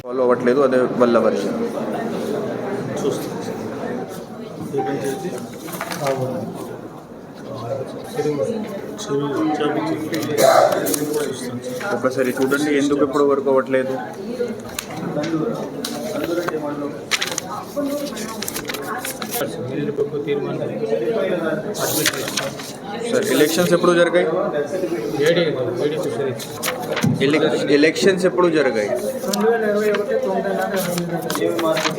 Follow అవ్వట్లేదు, అదే వల్ల వర్షన్ ఒకసారి చూడండి ఎందుకు ఇప్పుడు వరకు అవ్వట్లేదు. సార్ ఎలక్షన్స్ ఎప్పుడు జరిగాయి? ఎలక్షన్స్ ఎప్పుడు జరిగాయి?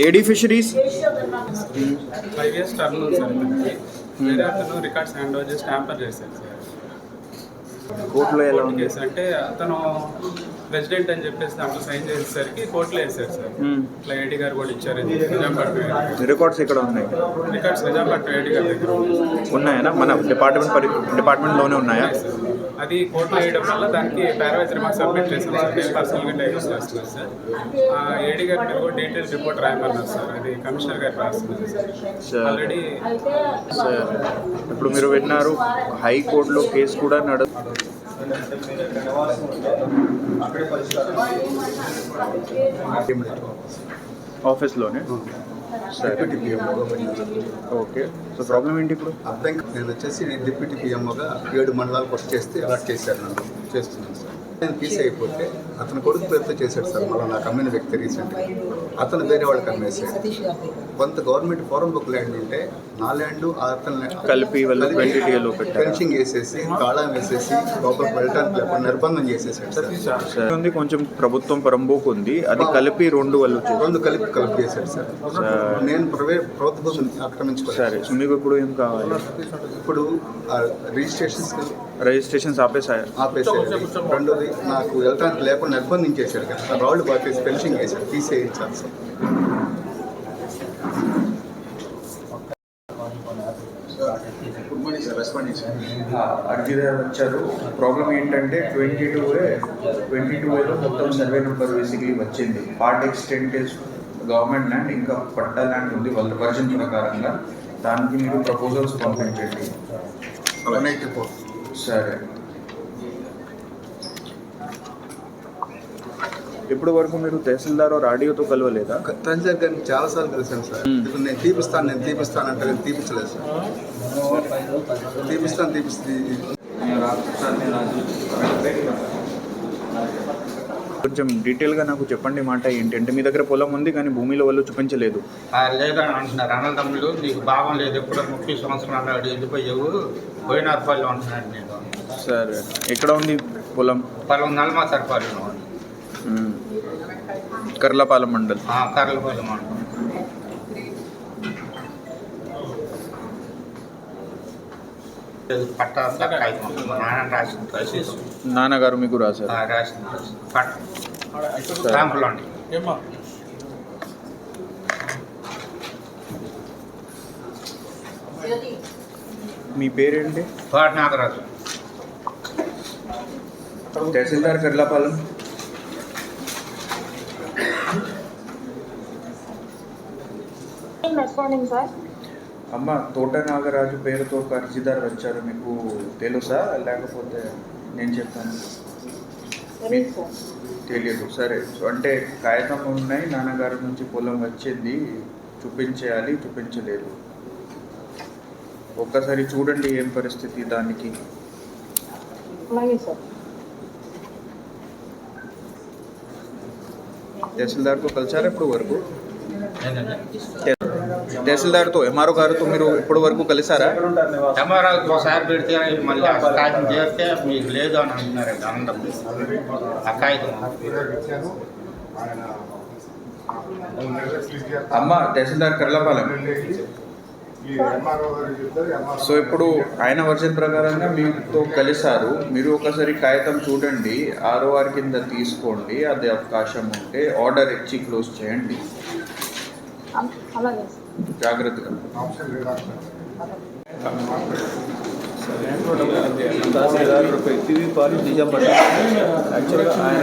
ఏడీ ఫిషరీస్ 5 years టర్మ్ ఉంది సార్. వేరే అతను రికార్డ్స్ హ్యాండ్ ఓవర్ చేసి ట్యాంపర్ చేశారు సార్. కోర్టులో ఎలా ఉంది అంటే అతను ప్రెసిడెంట్ అని చెప్పేసి దాంట్లో సైన్ చేసేసరికి కోర్టులో వేసారు సార్. ఇట్లా ఏడీ గారు కూడా ఇచ్చారు. రికార్డ్స్ ఎక్కడ ఉన్నాయి? రికార్డ్స్ నిజాంపట్నం ఏడీ గారి దగ్గర ఉన్నాయా? మన డిపార్ట్మెంట్లోనే ఉన్నాయా? అది కోర్టులో వేయడం వల్ల దానికి పారావైజరీ మాకు సబ్మిట్ చేశాం సార్. నేను పర్సనల్గా యూజ్ చేస్తున్నాను సార్. ఏడీ గారి మీద కూడా డీటెయిల్స్ రిపోర్ట్ రాయమన్నారు సార్. అది కమిషనర్ గారు రాస్తున్నారు సార్ ఆల్రెడీ. సార్ ఇప్పుడు మీరు విన్నారు హైకోర్టులో కేసు కూడా ఆఫీస్లోనే. డిప్యూటీ పిఎంఓగా ఓకే. సో ప్రాబ్లం ఏంటి ఇప్పుడు? అర్థం నేను వచ్చేసి డిప్యూటీ పిఎంఓగా 7 మండలాలు వర్క్ చేస్తే అలాట్ చేశారు, నన్ను చేస్తున్నాను సార్. నేను పీసీ అయిపోతే అతను కొడుకు పేరుతో చేశాడు సార్. మళ్ళీ నాకు అమ్మిన వ్యక్తి రీసెంట్గా అతను వేరే వాళ్ళకి అమ్మేశాడు. కొంత గవర్నమెంట్ ఫారం బుక్ ల్యాండ్ ఉంటే నా ల్యాండ్ అతను కలిపి ఫెన్సింగ్ వేసేసి తాళం వేసేసి లోపలికి వెళ్ళడానికి లేకుండా నిర్బంధం చేసేసాడు సార్. కొంచెం ప్రభుత్వం పరంబోకు ఉంది, అది కలిపి రెండు కలిపి చేశాడు సార్. నేను ప్రభుత్వం ఆక్రమించుకోలేదు. సరే, సో మీకు ఇప్పుడు ఏం కావాలి? ఇప్పుడు రిజిస్ట్రేషన్స్ ఆపేసారు. రెండోది నాకు వెళ్ళటానికి లేకుండా నిర్బంధించేశాడు కదా, రాళ్ళు బాటేసి ఫెన్సింగ్ వేసాడు, తీసేయించాలి సార్. అర్జీదారు వచ్చారు. ప్రాబ్లం ఏంటంటే 22A మొత్తం సర్వే నెంబర్ బేసిక్లీ వచ్చింది. పార్ట్ ఎక్స్టెంట్ గవర్నమెంట్ ల్యాండ్, ఇంకా పట్టా ల్యాండ్ ఉంది వాళ్ళ వర్జన్ ప్రకారంగా. దానికి మీరు ప్రపోజల్స్ పంపించండి. సరే, ఇప్పటి వరకు మీరు తహసీల్దార్ ఆర్డీఓతో కలవలేదా? తహసీల్దార్ గారిని చాలాసార్లు కలిసాను సార్. ఇప్పుడు నేను తీపిస్తాను అంటే నేను తీపించలేదు సార్. తీపిస్తాను కొంచెం డీటెయిల్గా నాకు చెప్పండి. మాట ఏంటంటే మీ దగ్గర పొలం ఉంది కానీ భూమిలో వాళ్ళు చూపించలేదు. లేదని అంటున్నారు అన్నదమ్ములు. నీకు భావం లేదు, ఎప్పుడో 30 సంవత్సరాలు వెళ్ళిపోయావు, పోయినార్పల్లి అంటున్నాడు. నేను సరే, ఎక్కడ ఉంది పొలం? నల్మా సర్పల్లిలో, కర్లపాలెం మండల్. కర్లపాలెం మండలం. నాన్నగారు మీకు రాశారు? మీ పేరేంటి? నాగరాజు. తహసీల్దార్ కర్లపాలెం. అమ్మ, తోట నాగరాజు పేరుతో ఒక అర్జీదారు వచ్చారు, మీకు తెలుసా? లేకపోతే నేను చెప్తాను. తెలియదు. సరే, అంటే కాగితం ఉన్నాయి, నాన్నగారి నుంచి పొలం వచ్చింది, చూపించేయాలి, చూపించలేదు. ఒక్కసారి చూడండి ఏం పరిస్థితి దానికి. తహసీల్దార్తో కలిసారా ఇప్పుడు వరకు? తహసీల్దార్తో, ఎంఆర్ఓ గారితో మీరు ఇప్పటి వరకు కలిసారా? ఎంఆర్ఓకి ఒకసారి పెడితే మళ్ళీ కాగితం చేస్తే మీకు లేదు అని అంటున్నారండి. ఆనందం ఆ కాగితం. అమ్మ, తహసీల్దార్ కర్లపాలెం. సో ఇప్పుడు ఆయన వర్షన్ ప్రకారంగా మీతో కలిసారు. మీరు ఒకసారి కాగితం చూడండి, ROR కింద తీసుకోండి. అది అవకాశం ఉంటే ఆర్డర్ ఇచ్చి క్లోజ్ చేయండి జాగ్రత్తగా. తహసీల్దార్ నిజాంపట్నం యాక్చువల్గా ఆయన